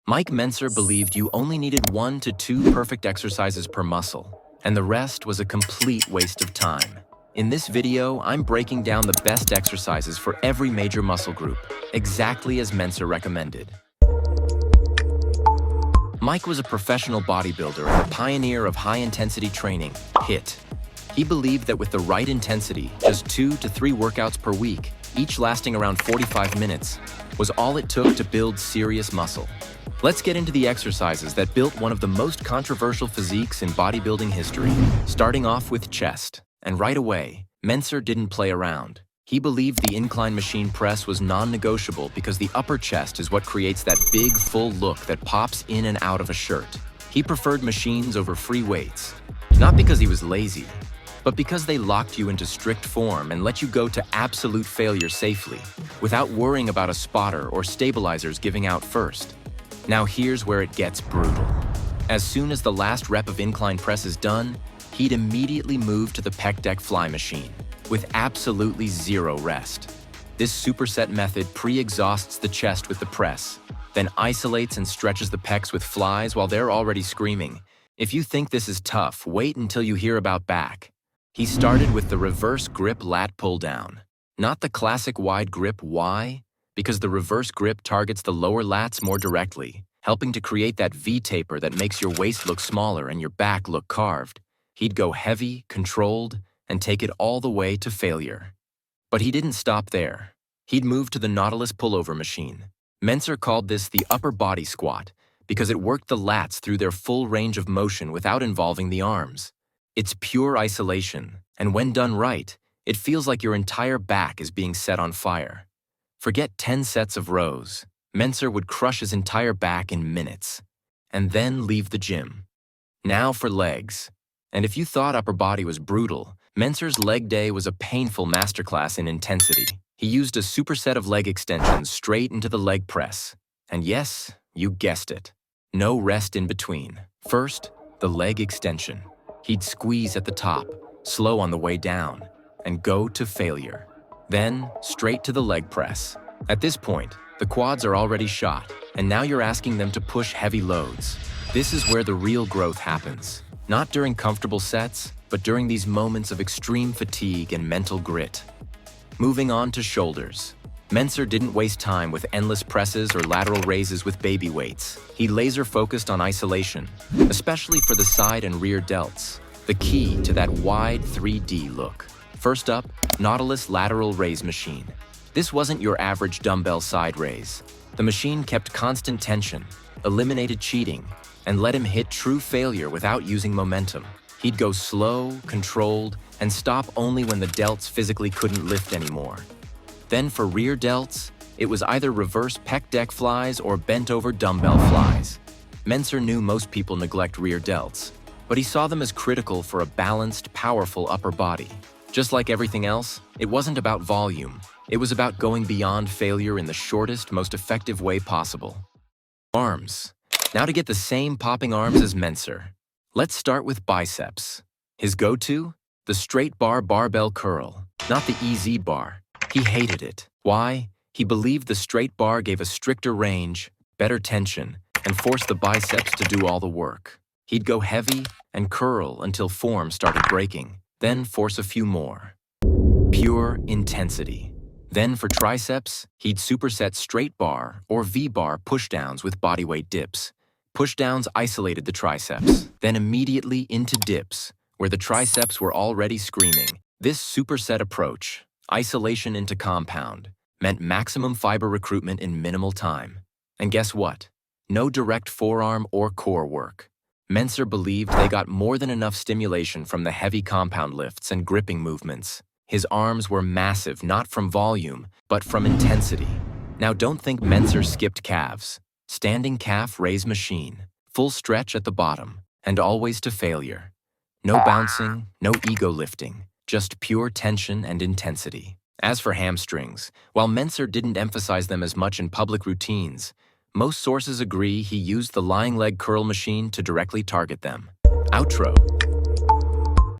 Mike Mentzer believed you only needed 1 to 2 perfect exercises per muscle, and the rest was a complete waste of time. In this video, I'm breaking down the best exercises for every major muscle group, exactly as Mentzer recommended. Mike was a professional bodybuilder and a pioneer of high-intensity training, HIIT. He believed that with the right intensity, just 2 to 3 workouts per week, each lasting around 45 minutes, was all it took to build serious muscle. Let's get into the exercises that built one of the most controversial physiques in bodybuilding history, starting off with chest. And right away, Mentzer didn't play around. He believed the incline machine press was non-negotiable because the upper chest is what creates that big, full look that pops in and out of a shirt. He preferred machines over free weights, not because he was lazy, but because they locked you into strict form and let you go to absolute failure safely, without worrying about a spotter or stabilizers giving out first. Now here's where it gets brutal. As soon as the last rep of incline press is done, he'd immediately move to the pec deck fly machine, with absolutely zero rest. This superset method pre-exhausts the chest with the press, then isolates and stretches the pecs with flies while they're already screaming. If you think this is tough, wait until you hear about back. He started with the reverse grip lat pull down. Not the classic wide grip. Why? Because the reverse grip targets the lower lats more directly, helping to create that V-taper that makes your waist look smaller and your back look carved. He'd go heavy, controlled, and take it all the way to failure. But he didn't stop there. He'd move to the Nautilus pullover machine. Mentzer called this the upper body squat because it worked the lats through their full range of motion without involving the arms. It's pure isolation, and when done right, it feels like your entire back is being set on fire. Forget 10 sets of rows. Mentzer would crush his entire back in minutes, and then leave the gym. Now for legs. And if you thought upper body was brutal, Mentzer's leg day was a painful masterclass in intensity. He used a superset of leg extensions straight into the leg press. And yes, you guessed it, no rest in between. First, the leg extension. He'd squeeze at the top, slow on the way down, and go to failure. Then, straight to the leg press. At this point, the quads are already shot, and now you're asking them to push heavy loads. This is where the real growth happens. Not during comfortable sets, but during these moments of extreme fatigue and mental grit. Moving on to shoulders. Mentzer didn't waste time with endless presses or lateral raises with baby weights. He laser-focused on isolation, especially for the side and rear delts, the key to that wide 3D look. First up, Nautilus lateral raise machine. This wasn't your average dumbbell side raise. The machine kept constant tension, eliminated cheating, and let him hit true failure without using momentum. He'd go slow, controlled, and stop only when the delts physically couldn't lift anymore. Then for rear delts, it was either reverse pec deck flies or bent-over dumbbell flies. Mentzer knew most people neglect rear delts, but he saw them as critical for a balanced, powerful upper body. Just like everything else, it wasn't about volume. It was about going beyond failure in the shortest, most effective way possible. Arms. Now to get the same popping arms as Mentzer. Let's start with biceps. His go-to? The straight bar barbell curl, not the EZ bar. He hated it. Why? He believed the straight bar gave a stricter range, better tension, and forced the biceps to do all the work. He'd go heavy and curl until form started breaking, then force a few more. Pure intensity. Then for triceps, he'd superset straight bar or V-bar pushdowns with bodyweight dips. Pushdowns isolated the triceps, then immediately into dips, where the triceps were already screaming. This superset approach, isolation into compound, meant maximum fiber recruitment in minimal time. And guess what? No direct forearm or core work. Mentzer believed they got more than enough stimulation from the heavy compound lifts and gripping movements. His arms were massive not from volume, but from intensity. Now don't think Mentzer skipped calves. Standing calf raise machine, full stretch at the bottom, and always to failure. No bouncing, no ego lifting, just pure tension and intensity. As for hamstrings, while Mentzer didn't emphasize them as much in public routines, most sources agree he used the lying leg curl machine to directly target them. Outro.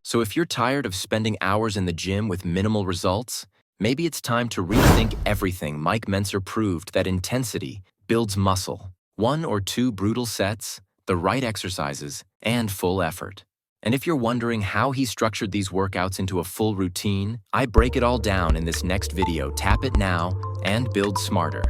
So if you're tired of spending hours in the gym with minimal results, maybe it's time to rethink everything. Mike Mentzer proved that intensity builds muscle, 1 or 2 brutal sets, the right exercises, and full effort. And if you're wondering how he structured these workouts into a full routine, I break it all down in this next video. Tap it now and build smarter.